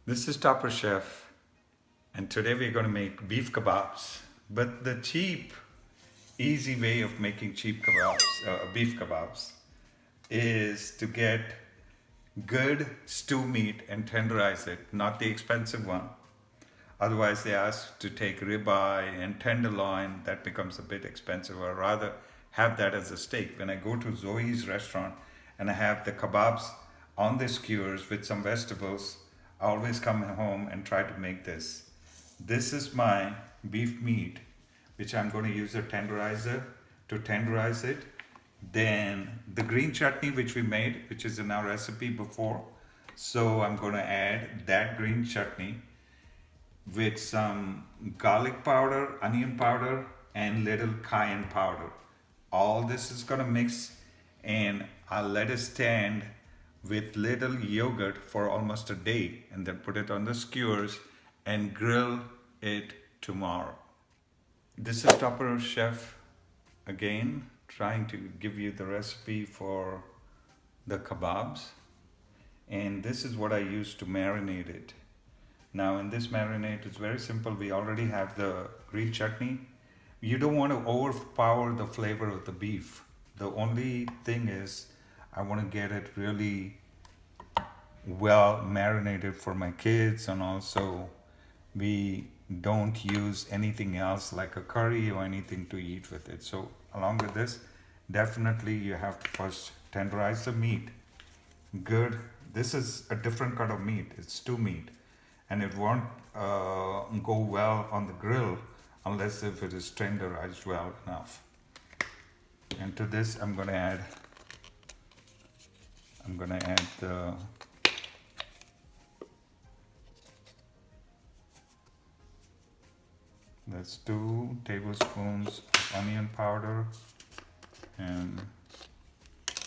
This is Topper Chef, and today we're going to make beef kebabs. But the cheap, easy way of making beef kebabs, is to get good stew meat and tenderize it, not the expensive one. Otherwise, they ask to take ribeye and tenderloin. That becomes a bit expensive. Or rather, have that as a steak. When I go to Zoe's restaurant and I have the kebabs on the skewers with some vegetables, I always come home and try to make this. This is my beef meat, which I'm going to use a tenderizer to tenderize it. Then the green chutney, which we made, which is in our recipe before. So I'm going to add that green chutney with some garlic powder, onion powder, and little cayenne powder. All this is gonna mix, and I'll let it stand with little yogurt for almost a day, and then put it on the skewers and grill it tomorrow. This is Topper Chef again, trying to give you the recipe for the kebabs. And this is what I use to marinate it. Now in this marinade, it's very simple. We already have the green chutney. You don't want to overpower the flavor of the beef. The only thing is I want to get it really well marinated for my kids, and also we don't use anything else like a curry or anything to eat with it. So along with this, definitely you have to first tenderize the meat. Good. This is a different kind of meat. It's stew meat, and it won't go well on the grill unless if it is tenderized well enough. And to this I'm gonna add that's 2 tablespoons of onion powder, and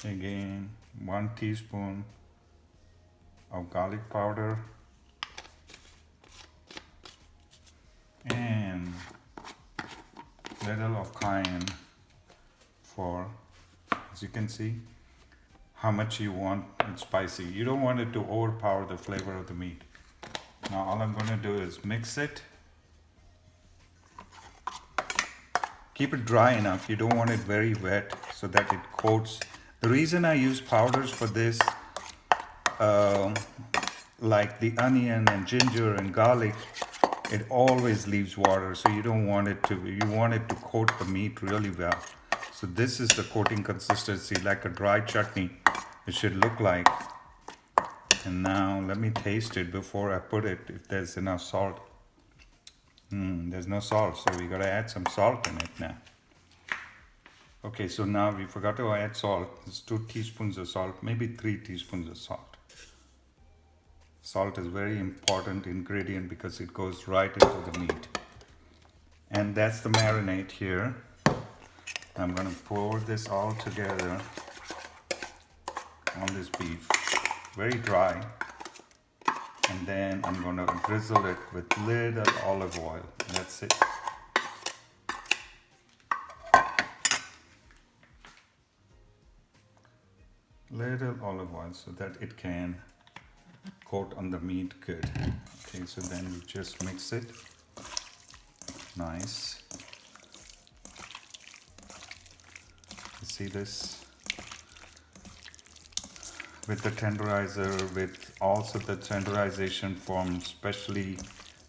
again 1 teaspoon of garlic powder, and little of cayenne for, as you can see, how much you want it spicy. You don't want it to overpower the flavor of the meat. Now all I'm going to do is mix it. Keep it dry enough. You don't want it very wet so that it coats. The reason I use powders for this, like the onion and ginger and garlic, it always leaves water, so you don't want it to. You want it to coat the meat really well. So this is the coating consistency, like a dry chutney it should look like. And now let me taste it before I put it, if there's enough salt. There's no salt, so we gotta add some salt in it now. Okay, so now we forgot to add salt. It's 2 teaspoons of salt, maybe 3 teaspoons of salt. Salt is a very important ingredient because it goes right into the meat. And that's the marinade here. I'm gonna pour this all together on this beef, very dry. And then I'm gonna drizzle it with little olive oil. That's it. Little olive oil so that it can coat on the meat good. Okay, so then we just mix it. Nice. You see this? With the tenderizer, with also the tenderization form, especially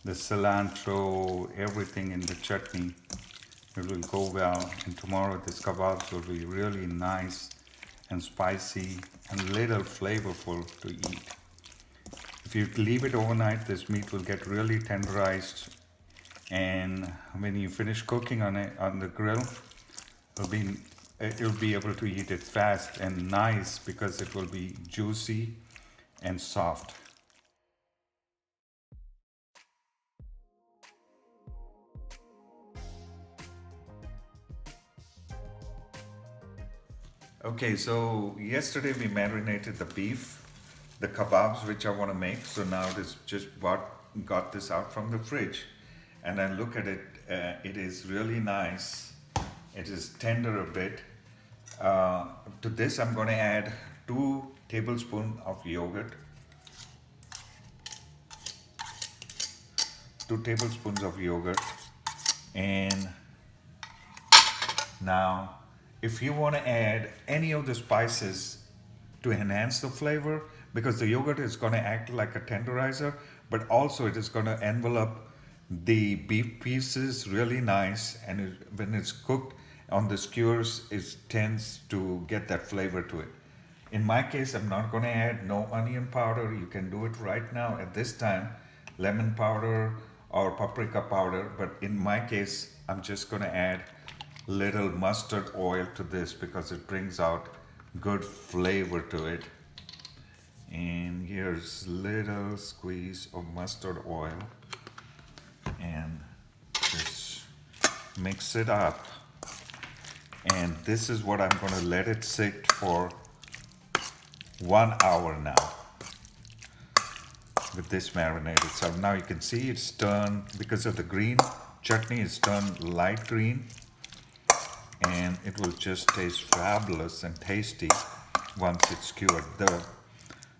the cilantro, everything in the chutney, it will go well. And tomorrow this kebabs will be really nice and spicy and little flavorful to eat. If you leave it overnight, this meat will get really tenderized, and when you finish cooking on it on the grill, you'll be able to eat it fast and nice because it will be juicy and soft. Okay, so yesterday we marinated the beef, the kebabs which I want to make. So now this just got this out from the fridge, and I look at it. It is really nice. It is tender a bit. To this I'm going to add 2 tablespoons of yogurt, 1 teaspoon of garlic powder, 1 teaspoon of onion powder, and little cayenne powder. And again 1 teaspoon of garlic powder, and little cayenne powder for, as you can see, how much you want it spicy. You don't want it very wet so that it coats the flavor of the meat. The only thing is I want to get it really well marinated for almost a day, and then put it on the skewers and grill it tomorrow. This I'm going to add 2 tablespoons of yogurt. And now, if you want to add any of the spices to enhance the flavor, because the yogurt is going to act like a tenderizer, but also it is going to envelop the beef pieces really nice, and when it's cooked on the skewers, it tends to get that flavor to it. In my case, I'm not going to add no onion powder. You can do it right now at this time, lemon powder or paprika powder, but in my case, I'm just going to add little mustard oil to this because it brings out good flavor to it. And here's little squeeze of mustard oil, and just mix it up. And this is what I'm going to let it sit for 1 hour now with this marinated. So now you can see it's turned, because of the green chutney, it's turned light green, and it will just taste fabulous and tasty once it's skewered.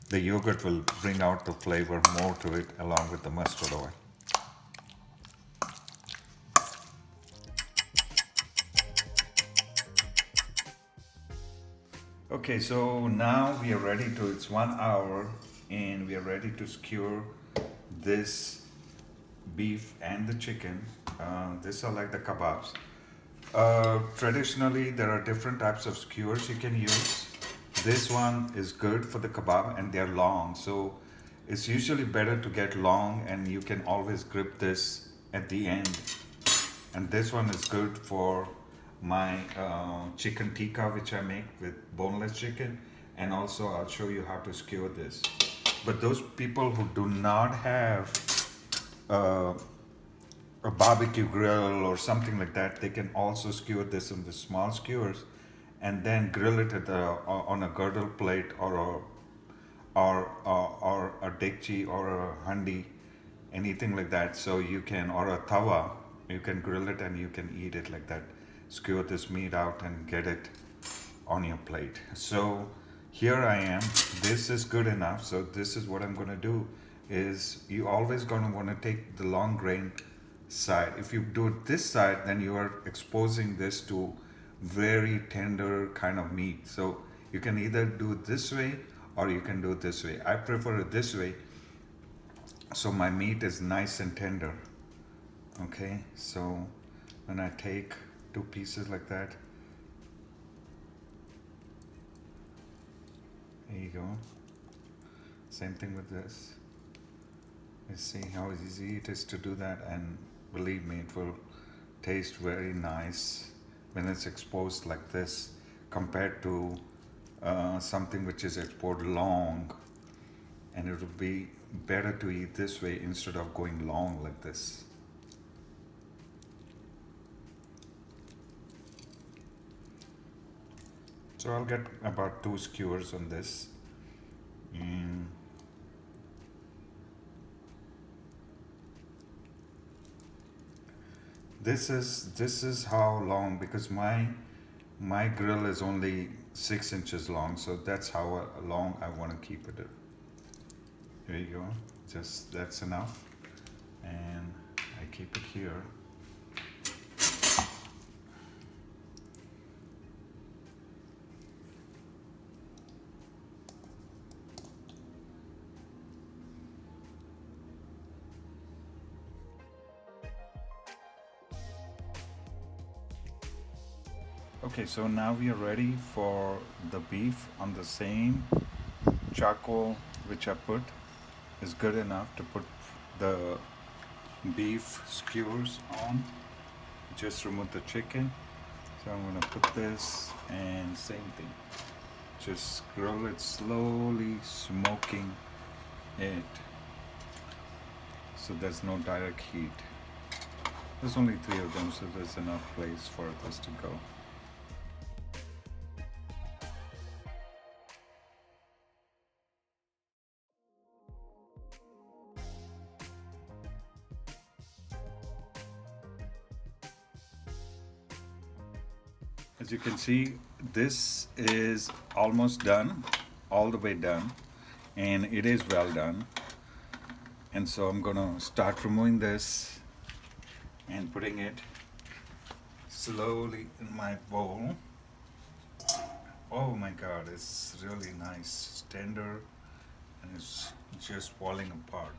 The yogurt will bring out the flavor more to it along with the mustard oil. Okay, so now we are ready to, it's 1 hour, and we are ready to skewer this beef and the chicken. These are like the kebabs. Traditionally, there are different types of skewers you can use. This one is good for the kebab, and they're long, so it's usually better to get long, and you can always grip this at the end. And this one is good for my chicken tikka, which I make with boneless chicken, and also I'll show you how to skewer this. But those people who do not have a barbecue grill or something like that, they can also skewer this in the small skewers and then grill it at on a girdle plate or a dekchi or a handi, anything like that. So you can, or a tawa, you can grill it and you can eat it like that. Skewer this meat out and get it on your plate. So here I am. This is good enough. So this is what I'm going to do. Is you always going to want to take the long grain side. If you do it this side, then you are exposing this to very tender kind of meat. So you can either do it this way or you can do it this way. I prefer it this way, so my meat is nice and tender. Okay, so when I take 2 pieces like that, there you go. Same thing with this. You see how easy it is to do that, and believe me, it will taste very nice when it's exposed like this compared to something which is exposed long, and it would be better to eat this way instead of going long like this. So I'll get about 2 skewers on this. This is how long, because my grill is only 6 inches long, so that's how long I want to keep it. There you go, just that's enough, and I keep it here. Okay, so now we are ready for the beef on the same charcoal which I put. Is good enough to put the beef skewers on. Just remove the chicken. So I'm gonna put this, and same thing. Just grill it slowly, smoking it, so there's no direct heat. There's only 3 of them, so there's enough place for this to go. As you can see, this is almost done, all the way done, and it is well done. And so I'm gonna start removing this and putting it slowly in my bowl. Oh my god, it's really nice. It's tender and it's just falling apart.